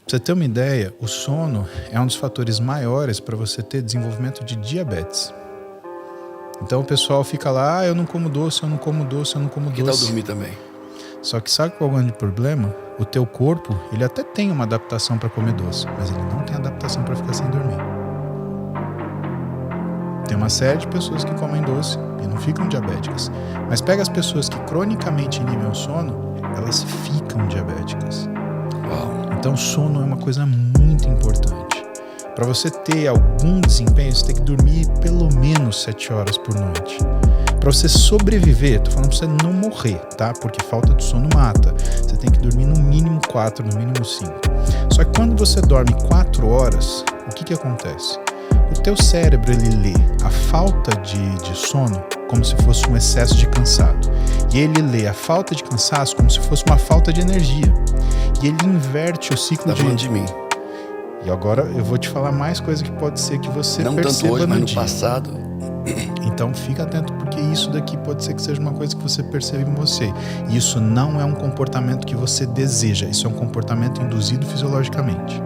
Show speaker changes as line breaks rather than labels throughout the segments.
você ter uma ideia, o sono é um dos fatores maiores para você ter desenvolvimento de diabetes. Então o pessoal fica lá, eu não como doce, eu não como doce, eu não como
Que
doce.
tal dormir também?
Só que sabe qual é o grande problema? O teu corpo, ele até tem uma adaptação para comer doce, mas ele não tem adaptação para ficar sem dormir. Tem uma série de pessoas que comem doce e não ficam diabéticas. Mas pega as pessoas que cronicamente inibem o sono, elas ficam diabéticas.
Uau.
Então o sono é uma coisa muito importante. Para você ter algum desempenho, você tem que dormir pelo menos 7 horas por noite. Para você sobreviver, tô falando para você não morrer, tá? Porque falta de sono mata. Você tem que dormir no mínimo 4, no mínimo 5. Só que quando você dorme 4 horas, o que acontece? O teu cérebro, ele lê a falta de sono como se fosse um excesso de cansado. E ele lê a falta de cansaço como se fosse uma falta de energia. E ele inverte o ciclo
Tá falando de mim.
E agora eu vou te falar mais coisa que pode ser que você
Não
perceba
tanto hoje, mas no
dia.
passado.
Então fica atento, porque isso daqui pode ser que seja uma coisa que você percebe em você. E isso não é um comportamento que você deseja, isso é um comportamento induzido fisiologicamente.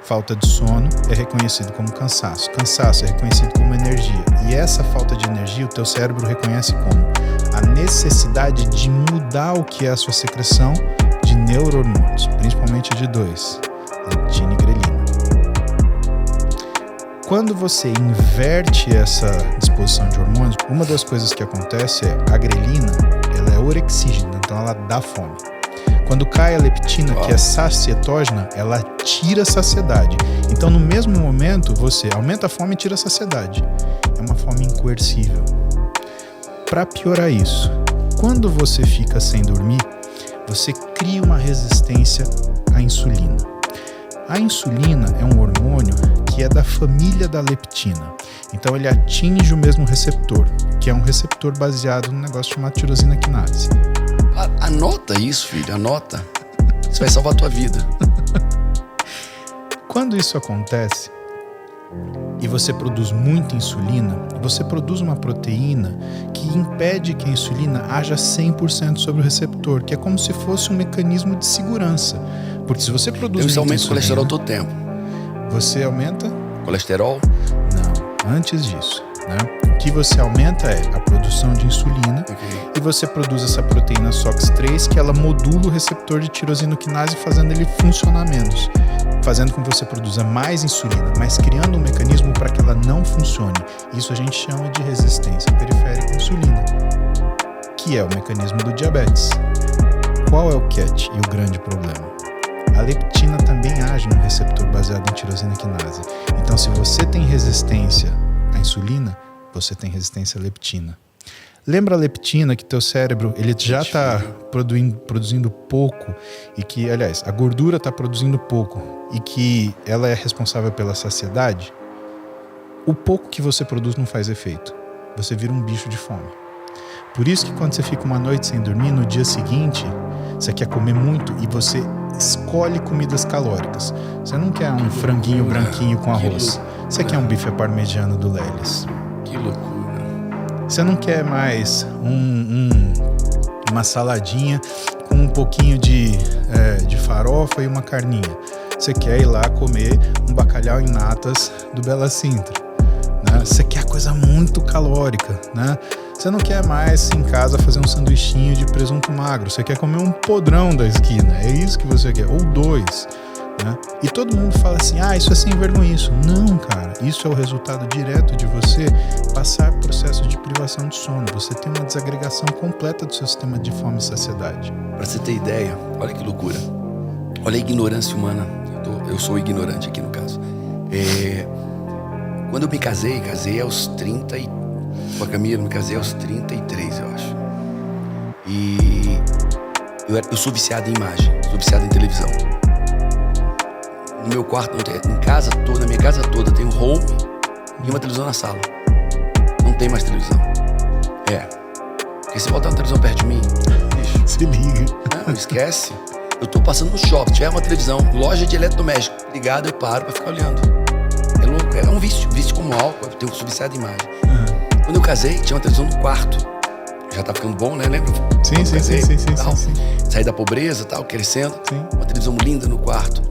Falta de sono é reconhecido como cansaço. Cansaço é reconhecido como energia. E essa falta de energia, o teu cérebro reconhece como a necessidade de mudar o que é a sua secreção de neurohormônios, principalmente de 2, leptina e grelina. Quando você inverte essa disposição de hormônios, uma das coisas que acontece é a grelina, ela é orexígena, então ela dá fome. Quando cai a leptina, que é sacietógena, ela tira a saciedade. Então, no mesmo momento, você aumenta a fome e tira a saciedade. É uma fome incoercível. Para piorar isso, quando você fica sem dormir, você cria uma resistência à insulina. A insulina é um hormônio que é da família da leptina. Então, ele atinge o mesmo receptor, que é um receptor baseado num negócio chamado tirosina quinase.
Anota isso, filho, anota. Isso vai salvar a tua vida.
Quando isso acontece e você produz muita insulina, você produz uma proteína que impede que a insulina haja 100% sobre o receptor, que é como se fosse um mecanismo de segurança. Porque se você produz
Você aumenta o
insulina,
colesterol todo tempo.
Você aumenta?
Colesterol?
Não, antes disso, né? O que você aumenta é a produção de insulina, e você produz essa proteína SOX3 que ela modula o receptor de tirosina quinase, fazendo ele funcionar menos, fazendo com que você produza mais insulina, mas criando um mecanismo para que ela não funcione. Isso a gente chama de resistência periférica à insulina, que é o mecanismo do diabetes. Qual é o catch e o grande problema? A leptina também age no receptor baseado em tirosina quinase. Então, se você tem resistência à insulina, você tem resistência à leptina. Lembra a leptina que teu cérebro ele já está produzindo pouco e que, aliás, a gordura está produzindo pouco e que ela é responsável pela saciedade? O pouco que você produz não faz efeito. Você vira um bicho de fome. Por isso que quando você fica uma noite sem dormir, no dia seguinte, você quer comer muito e você escolhe comidas calóricas. Você não quer um franguinho branquinho com arroz. Você quer um bife à parmegiana do Lelis.
Que loucura.
Você não quer mais uma saladinha com um pouquinho de farofa e uma carninha. Você quer ir lá comer um bacalhau em natas do Bela Sintra, né? Você quer coisa muito calórica, né? Você não quer mais em casa fazer um sanduichinho de presunto magro. Você quer comer um podrão da esquina. É isso que você quer. Ou 2. Né? E todo mundo fala assim, isso é sem vergonhice. Não, cara. Isso é o resultado direto de você passar por processo de privação de sono. Você tem uma desagregação completa do seu sistema de fome e saciedade.
Pra você ter ideia, olha que loucura. Olha a ignorância humana. Eu sou ignorante aqui no caso. Quando eu me casei aos 30 com a Camila, me casei aos 33, eu acho. E eu sou viciado em imagem, sou viciado em televisão. No meu quarto, na minha casa toda, tem um home e uma televisão na sala. Não tem mais televisão. Porque se botar uma televisão perto de mim, bicho,
se liga.
Não, esquece. Eu tô passando no shopping, tiver uma televisão, loja de eletrodoméstico ligada, eu paro pra ficar olhando. É louco, é um vício como álcool, eu sou viciado em imagem. Quando eu casei, tinha uma televisão no quarto. Já tá ficando bom, né? Lembra?
Sim.
Saí da pobreza, tal, crescendo.
Sim.
Uma televisão linda no quarto.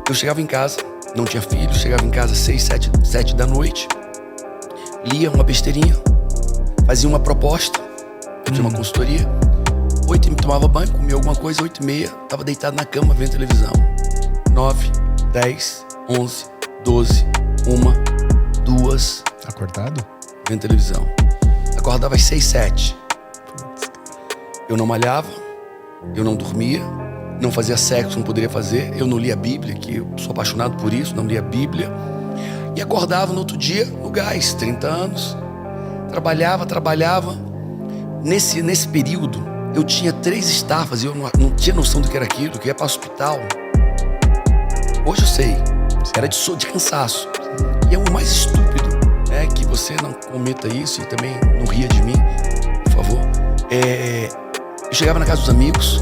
eu chegava em casa, não tinha filho, chegava em casa 6, 7 da noite, lia uma besteirinha, fazia uma proposta, eu tinha uma consultoria, 8h tomava banho, comia alguma coisa, 8h30, tava deitado na cama vendo televisão. 9, 10, 11, 12, 1, 2.
Acordado?
Vendo televisão. Acordava às 6, 7. Eu não malhava, eu não dormia, não fazia sexo, não poderia fazer, eu não lia a Bíblia, que eu sou apaixonado por isso, não lia a Bíblia. E acordava no outro dia, no gás, 30 anos. Trabalhava. Nesse período, eu tinha 3 estafas e eu não tinha noção do que era aquilo, que ia para o hospital. Hoje eu sei, era de cansaço. E é o mais estúpido, né, que você não cometa isso e também não ria de mim, por favor. Eu chegava na casa dos amigos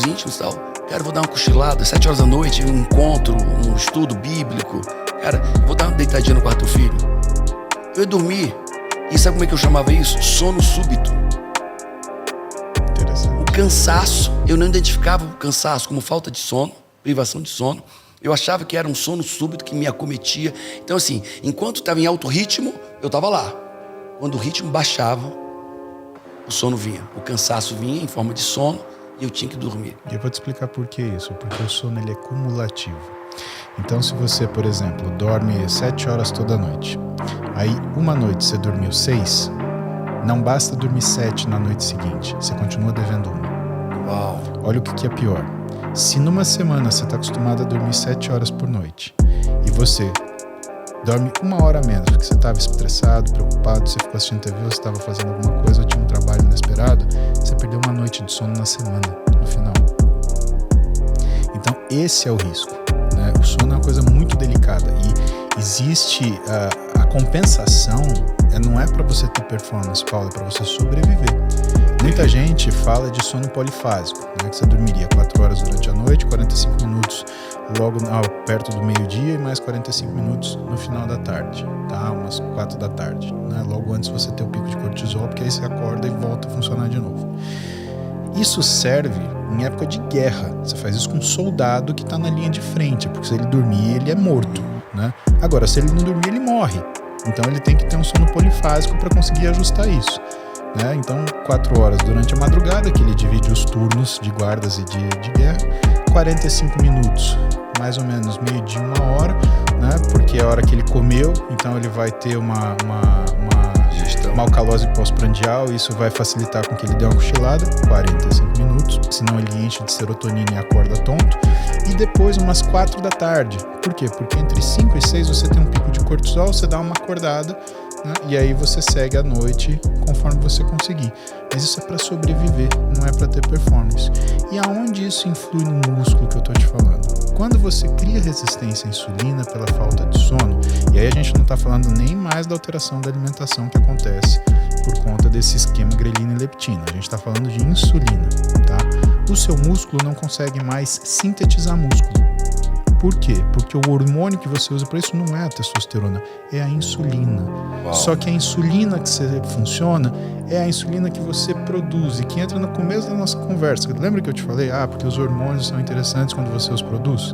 íntimos e tal. Cara, eu vou dar uma cochilada, 7 horas da noite, um encontro, um estudo bíblico. Cara, eu vou dar uma deitadinha no quarto do filho. Eu ia dormir. E sabe como é que eu chamava isso? Sono súbito.
Interessante.
O cansaço, eu não identificava o cansaço como falta de sono, privação de sono. Eu achava que era um sono súbito que me acometia. Então assim, enquanto estava em alto ritmo, eu estava lá. Quando o ritmo baixava, o sono vinha. O cansaço vinha em forma de sono e eu tinha que dormir.
E eu vou te explicar por que isso. Porque o sono ele é cumulativo. Então se você, por exemplo, dorme 7 horas toda noite, aí uma noite você dormiu 6, não basta dormir 7 na noite seguinte, você continua devendo 1.
Uau.
Olha o que é pior. Se numa semana você está acostumado a dormir 7 horas por noite e você dorme 1 hora a menos porque você estava estressado, preocupado, você ficou assistindo TV, você estava fazendo alguma coisa ou tinha um trabalho inesperado, você perdeu uma noite de sono na semana, no final. Então esse é o risco, né? O sono é uma coisa muito delicada e existe a compensação, não é para você ter performance, Paulo, é para você sobreviver. Muita gente fala de sono polifásico, né, que você dormiria 4 horas durante a noite, 45 minutos logo perto do meio-dia e mais 45 minutos no final da tarde, tá? Umas 4 da tarde, né? Logo antes você ter o pico de cortisol, porque aí você acorda e volta a funcionar de novo. Isso serve em época de guerra. Você faz isso com um soldado que está na linha de frente, porque se ele dormir, ele é morto, né? Agora, se ele não dormir, ele morre. Então ele tem que ter um sono polifásico para conseguir ajustar isso, né? Então 4 horas durante a madrugada, que ele divide os turnos de guardas e de guerra, 45 minutos, mais ou menos meio-dia, 1 hora, né? Porque é a hora que ele comeu, então ele vai ter uma alcalose pós-prandial, e isso vai facilitar com que ele dê uma cochilada, 45 minutos, senão ele enche de serotonina e acorda tonto. E depois umas 4 da tarde. Por quê? Porque entre 5 e 6 você tem um pico de cortisol, você dá uma acordada, né? E aí você segue a noite conforme você conseguir. Mas isso é para sobreviver, não é para ter performance. E aonde isso influi no músculo que eu tô te falando? Quando você cria resistência à insulina pela falta de sono, e aí a gente não está falando nem mais da alteração da alimentação que acontece por conta desse esquema grelina e leptina, a gente está falando de insulina, tá? O seu músculo não consegue mais sintetizar músculo. Por quê? Porque o hormônio que você usa para isso não é a testosterona, é a insulina. Uau. Só que a insulina que você funciona é a insulina que você produz e que entra no começo da nossa conversa. Lembra que eu te falei? Porque os hormônios são interessantes quando você os produz?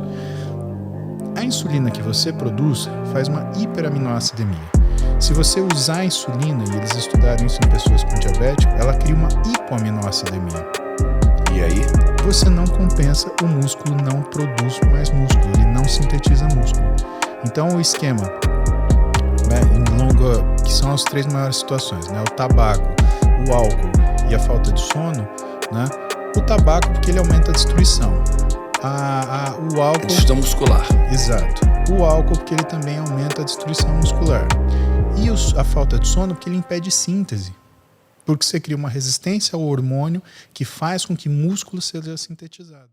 A insulina que você produz faz uma hiperaminoacidemia. Se você usar a insulina, e eles estudaram isso em pessoas com diabetes, ela cria uma hipoaminoacidemia.
E aí?
Você não compensa, o músculo não produz mais músculo, ele não sintetiza músculo. Então o esquema, né, que são as 3 maiores situações, né, o tabaco, o álcool e a falta de sono, né, o tabaco porque ele aumenta a destruição, o álcool...
Destruição muscular.
Exato. O álcool porque ele também aumenta a destruição muscular. E a falta de sono porque ele impede síntese. Porque você cria uma resistência ao hormônio que faz com que músculo seja sintetizado.